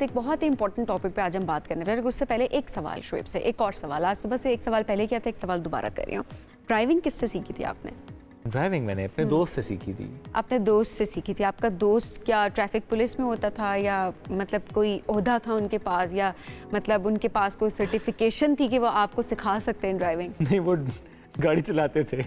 एक बहुत ही important topic पे आज हम बात करने वाले हैं। उससे पहले एक सवाल शुएब से, एक और सवाल। आज सुबह से एक सवाल पहले किया था, एक सवाल दोबारा कर रही हूँ। ड्राइविंग किससे सीखी थी आपने? ड्राइविंग मैंने अपने दोस्त से सीखी थी। अपने दोस्त से सीखी थी। आपका दोस्त क्या ट्रैफिक पुलिस में होता था, या मतलब कोई ओहदा था उनके पास, या मतलब उनके पास कोई सर्टिफिकेशन थी कि वो आपको सिखा सकते हैं ड्राइविंग? नहीं, वो गाड़ी चलाते थे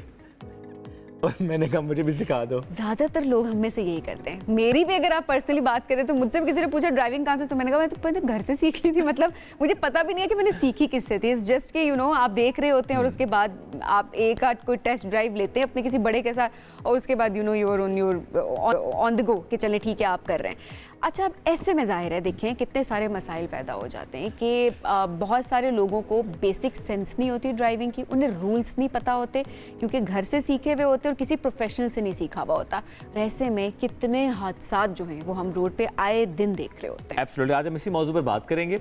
और मैंने कहा मुझे भी सिखा दो। ज़्यादातर लोग हम में से यही करते हैं। मेरी भी अगर आप पर्सनली बात करें तो मुझसे भी किसी ने पूछा ड्राइविंग कहाँ से, तो मैंने कहा मैं तो पहले घर से सीख ली थी। मतलब मुझे पता भी नहीं है कि मैंने सीखी किससे थी। इट्स जस्ट कि आप देख रहे होते हैं और उसके बाद आप एक आध कोई टेस्ट ड्राइव लेते हैं अपने किसी बड़े के साथ, और उसके बाद यूर ऑन द गो कि चले ठीक है आप कर रहे हैं। अच्छा, अब ऐसे में ज़ाहिर है देखें कितने सारे मसाइल पैदा हो जाते हैं कि बहुत सारे लोगों को बेसिक सेंस नहीं होती ड्राइविंग की, उन्हें रूल्स नहीं पता होते क्योंकि घर से सीखे हुए होते और किसी प्रोफेशनल से नहीं सीखा हुआ होता। ऐसे में कितने हादसात जो हैं वो हम रोड पे आए दिन देख रहे होते हैं। एब्सोल्युटली। आज हम इसी मौजू पर बात करेंगे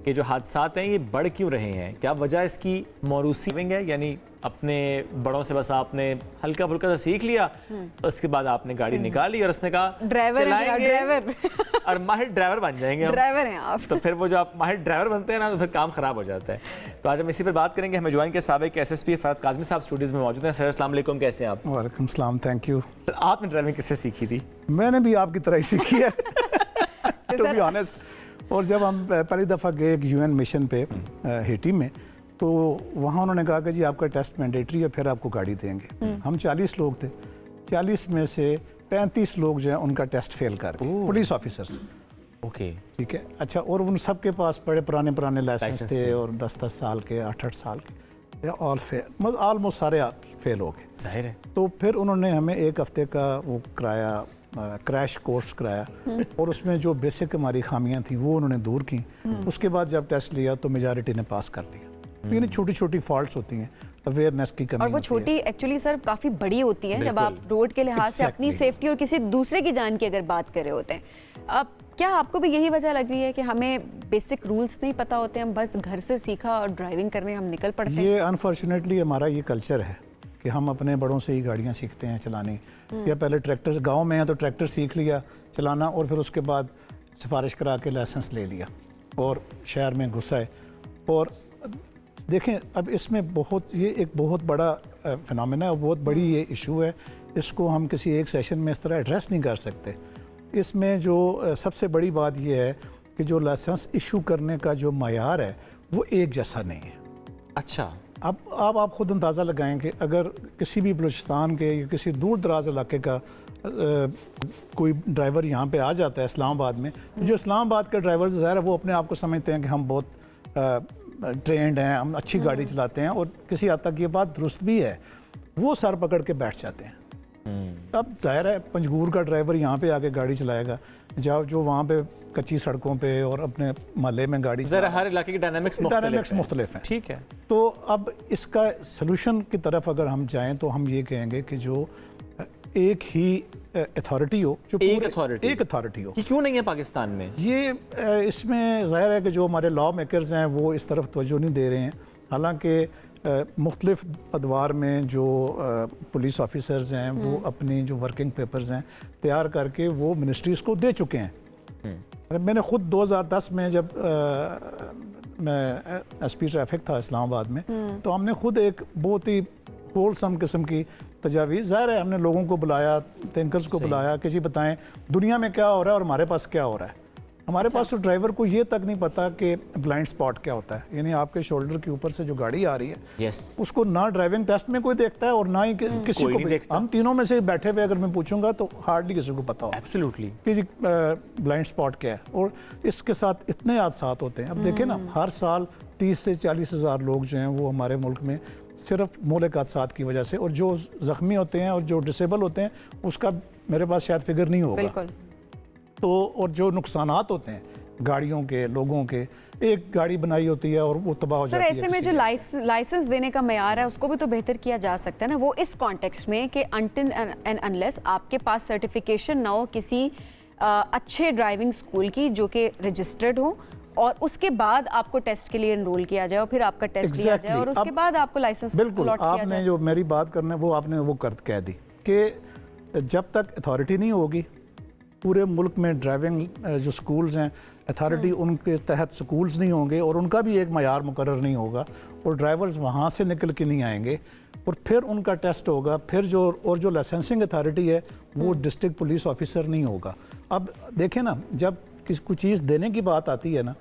कि जो हादसात हैं ये बढ़ क्यों रहे हैं, क्या वजह इसकी मौरूसी है, यानी अपने बड़ों से बस आपने हल्का फुल्का सा सीख लिया, उसके बाद आपने गाड़ी निकाली और उसने कहा ड्राइवर और माहिर ड्राइवर बन जाएंगे हम। ड्राइवर हैं आप। तो फिर वो जो आप माहिर ड्राइवर बनते हैं ना, तो फिर काम खराब हो जाता है। तो आज हम इसी पर बात करेंगे। हमें ज्वाइन के साबिक SSP फहद काज़मी साहब स्टूडियोज में मौजूद हैं। सर अस्सलाम वालेकुम, कैसे हैं आप? वालेकुम सलाम, थैंक यू। सर, आपने ड्राइविंग किससे सीखी थी? मैंने भी आपकी तरह ही सीखी है टू बी ऑनेस्ट। और जब हम पहली दफ़ा गए एक UN मिशन पे हेटी में, तो वहाँ उन्होंने कहा कि जी आपका टेस्ट मैंडेटरी है, फिर आपको गाड़ी देंगे। हम 40 लोग थे, 40 में से 35 लोग जो है उनका टेस्ट फेल कर गए, पुलिस ऑफिसर्स। ओके, ठीक है, अच्छा। और उन सब के पास बड़े पुराने लाइसेंस थे और 10-10 साल के, 8-8 साल के, ऑल फेल, मतलब ऑलमोस्ट सारे फेल हो गए। जाहिर है। तो फिर उन्होंने हमें एक हफ्ते का वो कराया, क्रैश कोर्स कराया, और उसमें जो बेसिक हमारी खामियां थी वो उन्होंने दूर की। उसके बाद जब टेस्ट लिया तो मेजॉरिटी ने पास कर लिया। यानी छोटी छोटी फॉल्ट्स होती हैं, अवेयरनेस की कमी, और वो छोटी एक्चुअली सर काफ़ी बड़ी होती हैं जब आप रोड के लिहाज से अपनी सेफ्टी और किसी दूसरे की जान की अगर बात कर रहे होते हैं। अब क्या आपको भी यही वजह लग रही है कि हमें बेसिक रूल्स नहीं पता होते, हम बस घर से सीखा और ड्राइविंग करने हम निकल पड़ते हैं? ये अनफॉर्चुनेटली हमारा ये कल्चर है कि हम अपने बड़ों से ही गाड़ियाँ सीखते हैं चलानी। या पहले ट्रैक्टर, गाँव में है तो ट्रैक्टर सीख लिया चलाना, और फिर उसके बाद सिफारिश करा के लाइसेंस ले लिया और शहर में घुसाए। और देखें, अब इसमें ये एक बहुत बड़ा फिनोमेना है, बहुत बड़ी ये इशू है। इसको हम किसी एक सेशन में इस तरह एड्रेस नहीं कर सकते। इसमें जो सबसे बड़ी बात ये है कि जो लाइसेंस इशू करने का जो मयार है वो एक जैसा नहीं है। अच्छा, अब आप खुद अंदाज़ा लगाएं कि अगर किसी भी बलूचिस्तान के या किसी दूर दराज इलाके का कोई ड्राइवर यहाँ पे आ जाता है इस्लामाबाद में, तो जो इस्लामाबाद के ड्राइवर ज़ाहिर है वो अपने आप को समझते हैं कि हम बहुत ट्रेंड हैं, हम अच्छी गाड़ी चलाते हैं, और किसी हद तक ये बात दुरुस्त भी है, वो सर पकड़ के बैठ जाते हैं। अब जाहिर है पंजगूर का ड्राइवर यहाँ पे आके गाड़ी चलाएगा, जो वहाँ पे कच्ची सड़कों पे और अपने महल्ले में गाड़ी, ज़रा हर इलाके की डायनामिक्स मुख्तलिफ हैं। ठीक है। तो अब इसका सलूशन की तरफ अगर हम जाएं तो हम ये कहेंगे कि जो एक ही अथॉरिटी हो, जो एक अथॉरिटी हो। क्यों नहीं है पाकिस्तान में ये? इसमें जाहिर है कि जो हमारे लॉ मेकर्स हैं वो इस तरफ तवज्जो नहीं दे रहे हैं। हालांकि मुख्तलिफ अदवार में जो पुलिस ऑफिसर्स हैं वो अपनी जो वर्किंग पेपर्स हैं तैयार करके वो मिनिस्ट्रीज़ को दे चुके हैं। मैंने ख़ुद 2010 में जब मैं SP ट्रैफिक था इस्लामाबाद में, तो हमने खुद एक बहुत ही होलसम किस्म की तजावीज़, ज़ाहिर है हमने लोगों को बुलाया, थिंकर्स को बुलाया कि जी बताएं दुनिया में क्या हो रहा है और हमारे पास क्या हो रहा है। हमारे पास तो ड्राइवर को ये तक नहीं पता कि ब्लाइंड स्पॉट क्या होता है, यानी आपके शोल्डर के ऊपर से जो गाड़ी आ रही है उसको ना ड्राइविंग टेस्ट में कोई देखता है और ना ही किसी को देखता। हम तीनों में से बैठे हुए अगर मैं पूछूंगा तो हार्डली किसी को पता हो एब्सोल्युटली कि जी ब्लाइंड स्पॉट क्या है। और इसके साथ इतने हादसात होते हैं। अब देखें ना, हर साल 30 से 40 हज़ार लोग जो हैं वो हमारे मुल्क में सिर्फ मौलिक हादसात की वजह से, और जो ज़ख्मी होते हैं और जो डिसेबल होते हैं उसका मेरे पास शायद फिगर नहीं होगा। तो और जो नुकसानात होते हैं गाड़ियों के, लोगों के, एक गाड़ी बनाई होती है और वो तबाह हो जाती है। ऐसे में जो लाइसेंस देने का मयार है उसको भी तो बेहतर किया जा सकता है ना, वो इस कॉन्टेक्स्ट में कि अनटिल एंड अनलेस आपके पास सर्टिफिकेशन ना हो किसी अच्छे ड्राइविंग स्कूल की जो कि रजिस्टर्ड हो, और उसके बाद आपको टेस्ट के लिए एनरोल किया जाए और फिर आपका टेस्ट लिया जाए और उसके बाद आपको लाइसेंस बिल्कुल आपने जो मेरी बात करना है वो आपने वो कह दी कि जब तक अथॉरिटी नहीं होगी पूरे मुल्क में ड्राइविंग जो स्कूल्स हैं अथॉरिटी उनके तहत स्कूल्स नहीं होंगे और उनका भी एक मयार मुकर्रर नहीं होगा और ड्राइवर्स वहाँ से निकल के नहीं आएंगे और फिर उनका टेस्ट होगा, फिर जो लाइसेंसिंग अथॉरिटी है वो डिस्ट्रिक्ट पुलिस ऑफिसर नहीं होगा। अब देखें ना, जब किसी को चीज़ देने की बात आती है ना,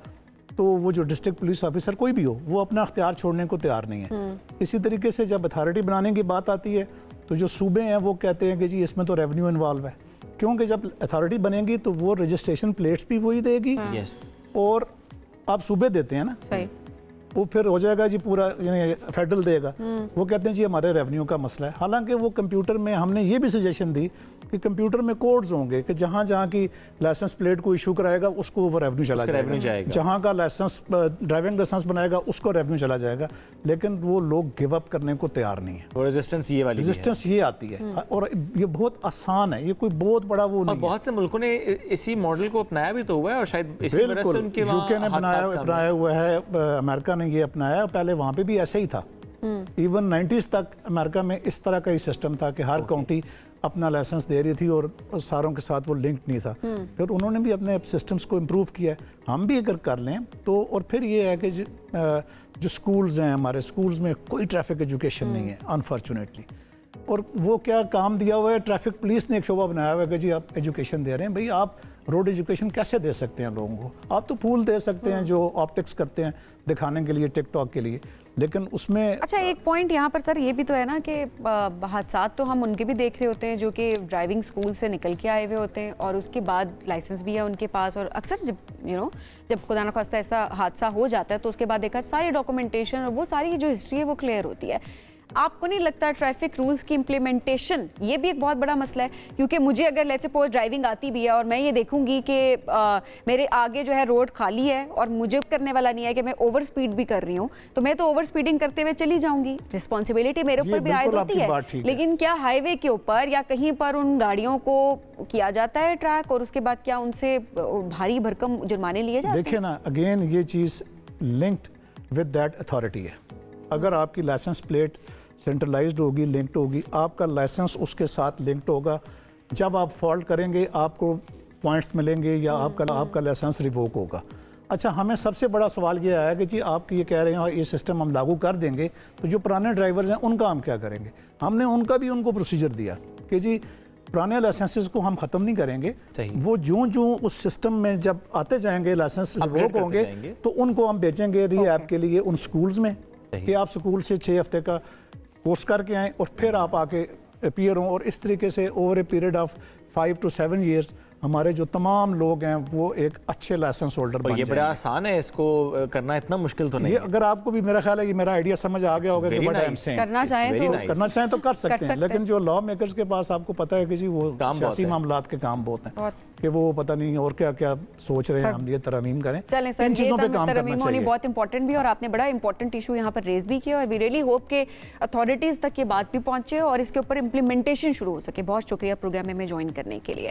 तो वो जो डिस्ट्रिक्ट पुलिस ऑफिसर कोई भी हो वो अपना अख्तियार छोड़ने को तैयार नहीं है। इसी तरीके से जब अथॉरिटी बनाने की बात आती है तो जो सूबे हैं वो कहते हैं कि जी इसमें तो रेवेन्यू इन्वॉल्व है, क्योंकि जब अथॉरिटी बनेगी तो वो रजिस्ट्रेशन प्लेट्स भी वही देगी और आप सूबे देते हैं ना, सही, वो फिर हो जाएगा जी पूरा फेडरल देगा। वो कहते हैं जी हमारे रेवेन्यू का मसला है। हालांकि वो कंप्यूटर में हमने ये भी सजेशन दी कि कंप्यूटर में कोड्स होंगे कि जहाँ जहाँ की लाइसेंस प्लेट को इशू कराएगा उसको वो रेवेन्यू चला जाएगा, जहाँ का लाइसेंस ड्राइविंग लाइसेंस बनाएगा उसको रेवेन्यू चला जाएगा। लेकिन वो लोग गिव अप करने को तैयार नहीं है। रेजिस्टेंस ये आती है और ये बहुत आसान है, ये कोई बहुत बड़ा वो नहीं है। बहुत से मुल्कों ने इसी मॉडल को अपनाया भी तो हुआ है और शायद इसी वजह से उनके यूके ने अपनाया हुआ है, अमेरिका ने ये अपनाया, पहले वहाँ पे भी ऐसे ही था। इवन 90s तक अमेरिका में इस तरह का ही सिस्टम था कि हर काउंटी अपना लाइसेंस दे रही थी और सारों के साथ वो लिंक नहीं था। फिर उन्होंने भी अपने सिस्टम्स को इम्प्रूव किया है। हम भी अगर कर लें तो, और फिर ये है कि जो स्कूल्स हैं, हमारे स्कूल्स में कोई ट्रैफिक एजुकेशन नहीं है अनफॉर्चुनेटली। और वो क्या काम दिया हुआ है, ट्रैफिक पुलिस ने एक शोबा बनाया हुआ है कि जी आप एजुकेशन दे रहे हैं। भाई आप रोड एजुकेशन कैसे दे सकते हैं लोगों को? आप तो फूल दे सकते हैं जो ऑप्टिक्स करते हैं दिखाने के लिए, टिकटॉक के लिए, लेकिन उसमें अच्छा एक पॉइंट यहाँ पर सर ये भी तो है ना कि हादसा तो हम उनके भी देख रहे होते हैं जो कि ड्राइविंग स्कूल से निकल के आए हुए होते हैं और उसके बाद लाइसेंस भी है उनके पास, और अक्सर जब खुदा न खास्ता ऐसा हादसा हो जाता है तो उसके बाद देखा सारी डॉक्यूमेंटेशन और वो सारी जो हिस्ट्री है वो क्लियर होती है। आपको नहीं लगता ट्रैफिक रूल्स की इम्प्लीमेंटेशन ये भी एक बहुत बड़ा मसला है? क्योंकि मुझे अगर लेट्स सपोज ड्राइविंग आती भी है और मैं ये देखूंगी कि मेरे आगे जो है रोड खाली है और मुझे करने वाला नहीं है कि मैं ओवर स्पीड भी कर रही हूँ, तो मैं तो ओवर स्पीडिंग करते हुए चली जाऊंगी, रिस्पॉन्सिबिलिटी मेरे ऊपर भी आयद होती है। लेकिन क्या हाईवे के ऊपर या कहीं पर उन गाड़ियों को किया जाता है ट्रैक और उसके बाद क्या उनसे भारी भरकम जुर्माने लिए जाते हैं? देखिए ना, अगेन ये चीज़ लिंक्ड विद दैट अथॉरिटी है। अगर आपकी लाइसेंस प्लेट सेंट्रलाइज्ड होगी, लिंक्ड होगी, आपका लाइसेंस उसके साथ लिंक्ड होगा। जब आप फॉल्ट करेंगे आपको पॉइंट्स मिलेंगे या आपका लाइसेंस रिवोक होगा। अच्छा, हमें सबसे बड़ा सवाल ये आया कि जी आप ये कह रहे हैं ये सिस्टम हम लागू कर देंगे तो जो पुराने ड्राइवर्स हैं उनका हम क्या करेंगे? हमने उनको प्रोसीजर दिया कि जी पुराने लाइसेंसेस को हम ख़त्म नहीं करेंगे, वो जो उस सिस्टम में जब आते जाएंगे लाइसेंस रिवोक होंगे तो उनको हम भेजेंगे री ऐप के लिए उन स्कूल्स में कि आप स्कूल से 6 हफ्ते का कोर्स करके आएँ और फिर आप आके अपीयर हों। और इस तरीके से over a period of 5 to 7 years हमारे जो तमाम लोग हैं वो एक अच्छे लाइसेंस होल्डर बन जाएंगे। ये बड़ा आसान है, इसको करना इतना मुश्किल तो नहीं है। अगर आपको भी मेरा ख्याल है कि मेरा आइडिया समझ आ गया होगा कि बड़ा करना चाहें तो कर सकते हैं। लेकिन जो लॉ मेकर्स के पास आपको पता है कि जी वो सियासी मामलात के काम बहुत हैं कि वो पता नहीं और क्या क्या सोच रहे हैं, हम ये तरमीम करें। चलें सर, इन चीज़ों पे काम करना चाहिए। बहुत इंपॉर्टेंट भी और आपने बड़ा इंपॉर्टेंट इशू यहाँ पर रेज भी किया और वी रियली होप के अथॉरिटीज़ तक ये बात भी पहुँचे और इसके ऊपर इम्प्लीमेंटेशन शुरू हो सके। बहुत शुक्रिया प्रोग्राम में ज्वाइन करने के लिए।